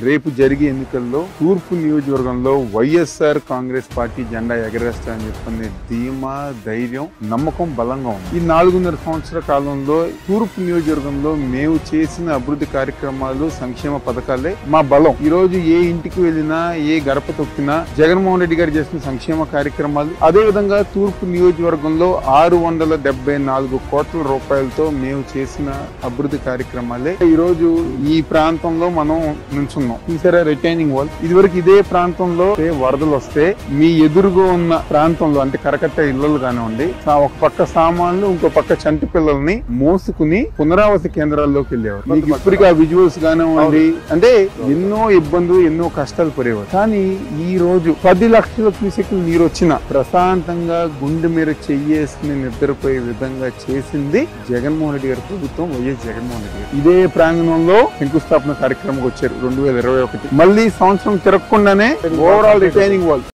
రేపు జరిగే ఎన్నికల్లో తూర్పు నియోజకవర్గంలో వైఎస్ఆర్ కాంగ్రెస్ పార్టీ జెండా ఎగరేస్తారని చెప్పని ధీమా, ధైర్యం, నమ్మకం బలంగా ఉంది. ఈ 4.5 సంవత్సరాల కాలంలో తూర్పు నియోజకవర్గంలో మేము చేసిన అభివృద్ధి కార్యక్రమాలు, సంక్షేమ పథకాలే మా బలం. ఈ రోజు ఏ ఇంటికి వెళ్ళినా, ఏ గడప తొక్కినా జగన్మోహన్ రెడ్డి గారు చేసిన సంక్షేమ కార్యక్రమాలు, అదే విధంగా తూర్పు నియోజకవర్గంలో 674 కోట్ల రూపాయలతో మేము చేసిన అభివృద్ధి కార్యక్రమాలే ఈ రోజు ఈ ప్రాంతంలో మనం నుంచున్నాం. చూసారా రిటైనింగ్ వాల్. ఇదివరకు ఇదే ప్రాంతంలో వరదలు వస్తే మీ ఎదురుగా ఉన్న ప్రాంతంలో అంటే కరకట్ట ఇళ్లలు కానివ్వండి, ఒక పక్క సామాన్లు, ఇంకో పక్క చంటి పిల్లల్ని మోసుకుని పునరావాస కేంద్రాల్లోకి వెళ్ళేవారు. మీకు ఇప్పటికీ ఆ విజువల్స్ కానివ్వండి, అంటే ఎన్నో ఇబ్బందులు, ఎన్నో కష్టాలు పడేవారు. కానీ ఈ రోజు 10 లక్షల క్యూసెక్లు నీరు వచ్చిన ప్రశాంతంగా గుండె మీద చెయ్యేసుకుని నిద్రపోయే విధంగా చేసింది జగన్మోహన్ రెడ్డి గారి ప్రభుత్వం, వైఎస్ జగన్మోహన్ రెడ్డి గారు. ఇదే ప్రాంగణంలో శంకుస్థాపన కార్యక్రమం వచ్చారు 2021. మళ్ళీ సంవత్సరం తిరగకుండానే ఓవరాల్ రిటైనింగ్ వాల్